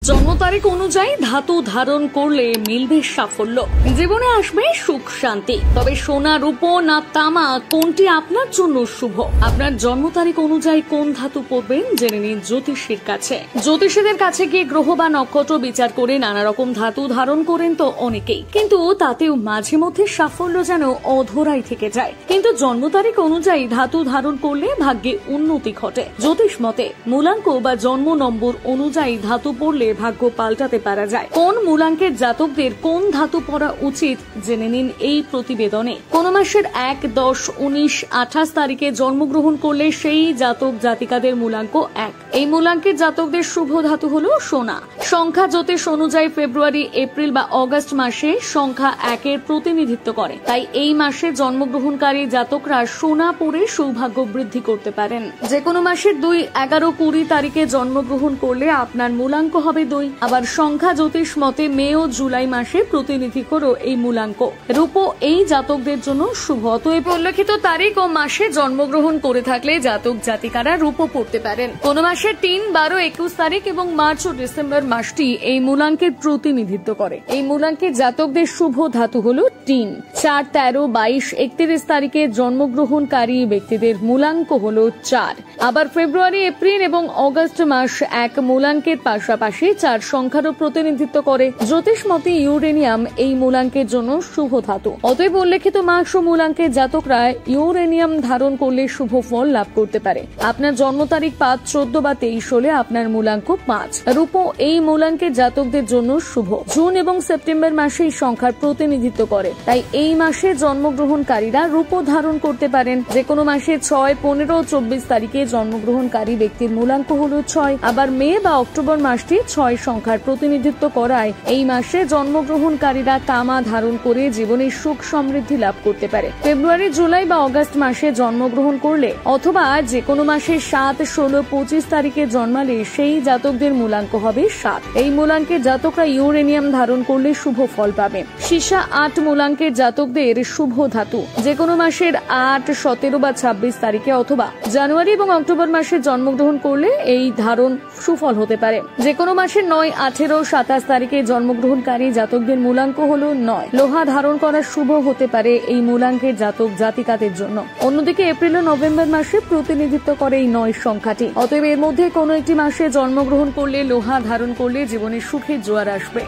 জন্ম তারিখ অনুযায়ী ধাতু ধারণ করলে মিলবে সাফল্য, জীবনে আসবে সুখ শান্তি। তবে সোনা, রূপো না তামা, কোনটি আপনার জন্য শুভ? আপনার জন্ম তারিখ অনুযায়ী কোন ধাতু পরবেন জেনে নিন জ্যোতিষীর কাছে। জ্যোতিষীদের কাছে গিয়ে গ্রহ বা নক্ষত্র বিচার করে নানা রকম ধাতু ধারণ করেন তো অনেকেই, কিন্তু তাতেও মাঝে মধ্যে সাফল্য যেন অধরাই থেকে যায়। কিন্তু জন্ম তারিখ অনুযায়ী ধাতু ধারণ করলে ভাগ্যে উন্নতি ঘটে। জ্যোতিষ মতে মূলাঙ্ক বা জন্ম নম্বর অনুযায়ী ধাতু পড়লে ভাগ্য পাল্টাতে পারা যায়। কোন মূলাঙ্কের জাতকদের কোন ধাতু পরা উচিত জেনে নিন এই প্রতিবেদনে। কোন মাসের 1, 10, 19, 28 তারিখে জন্মগ্রহণ করলে সেই জাতক জাতিকাদের মূলাঙ্ক 1। এই মূলাঙ্কের জাতকদের শুভ ধাতু হলো সোনা। সংখ্যা জ্যোতিষ অনুযায়ী ফেব্রুয়ারি, এপ্রিল বা অগস্ট মাসে সংখ্যা 1 এর প্রতিনিধিত্ব করে। তাই এই মাসে জন্মগ্রহণকারী জাতকরা সোনা পরে সৌভাগ্য বৃদ্ধি করতে পারেন। যে কোনো মাসের 2, 11, 20 তারিখে জন্মগ্রহণ করলে আপনার মূলাঙ্ক হবে 2। আবার সংখ্যা জ্যোতিষ মতে মে ও জুলাই মাসে প্রতিনিধি করো এই মূলাঙ্ক। রূপো এই জাতকদের জন্য শুভ। অতএব উল্লেখিত তারিখ ও মাসে জন্মগ্রহণ করে থাকলে জাতক জাতিকারা রূপো পড়তে পারেন। কোন মাসের 3, 12, 21 তারিখ এবং মার্চ ও ডিসেম্বর মাসটি এই মূলাঙ্কের প্রতিনিধিত্ব করে। এই মূলাঙ্কের জাতকদের শুভ ধাতু হলো টিন। 4, 13, 22, 31 তারিখে জন্মগ্রহণকারী ব্যক্তিদের মূলাঙ্ক হলো 4। আবার ফেব্রুয়ারি, এপ্রিল এবং অগস্ট মাস 1 মূলাঙ্কের পাশাপাশি 4 সংখ্যারও প্রতিনিধিত্ব করে। জ্যোতিষ মতে ইউরেনিয়াম এই মূলাঙ্কের জন্য শুভ ধাতু। অতএব উল্লেখিত মাস ও মূলাঙ্কের জাতকরা ইউরেনিয়াম ধারণ করলে শুভ ফল লাভ করতে পারে। আপনার জন্ম তারিখ 5, 14 বা 23 হলে আপনার মূলাঙ্ক 5। রূপো এই মূলাঙ্কের জাতকদের জন্য শুভ। জুন এবং সেপ্টেম্বর মাসে এই সংখ্যার প্রতিনিধিত্ব করে। তাই এই মাসে জন্মগ্রহণকারীরা রূপো ধারণ করতে পারেন। যে কোনো মাসে 6, 15 ও 24 তারিখে জন্মগ্রহণকারী ব্যক্তির মূলাঙ্ক হলো 6। আবার মে বা অক্টোবর মাসটি 6 সংখ্যার প্রতিনিধিত্ব করায় এই মাসে জন্মগ্রহণকারীরা তামা ধারণ করে জীবনে সুখ সমৃদ্ধি লাভ করতে পারে। ফেব্রুয়ারি, জুলাই বা অগস্ট মাসে জন্মগ্রহণ করলে অথবা যে কোনো মাসে 7, 16, 25 তারিখে জন্মালে সেই জাতকদের মূলাঙ্ক হবে 7। এই মূলাঙ্কের জাতকরা ইউরেনিয়াম ধারণ করলে শুভ ফল পাবে। সীসা 8 মূলাঙ্কের জাতকদের শুভ ধাতু। যে কোনো মাসের 8, 17 বা 26 তারিখে অথবা জানুয়ারি এবং অক্টোবর মাসে জন্মগ্রহণ করলে এই ধারণ সুফল হতে পারে। যে কোনো মাসের 9, 18, 27 তারিখে জন্মগ্রহণকারী জাতকদের মূলাঙ্ক হলো 9। লোহা ধারণ করা শুভ হতে পারে এই মূলাঙ্কের জাতক জাতিকাদের জন্য। অন্যদিকে এপ্রিল ও নভেম্বর মাসে প্রতিনিধিত্ব করে এই 9 সংখ্যাটি। অতএব এর মধ্যে কোনো একটি মাসে জন্মগ্রহণ করলে লোহা ধারণ করলে জীবনে সুখের জোয়ার আসবে।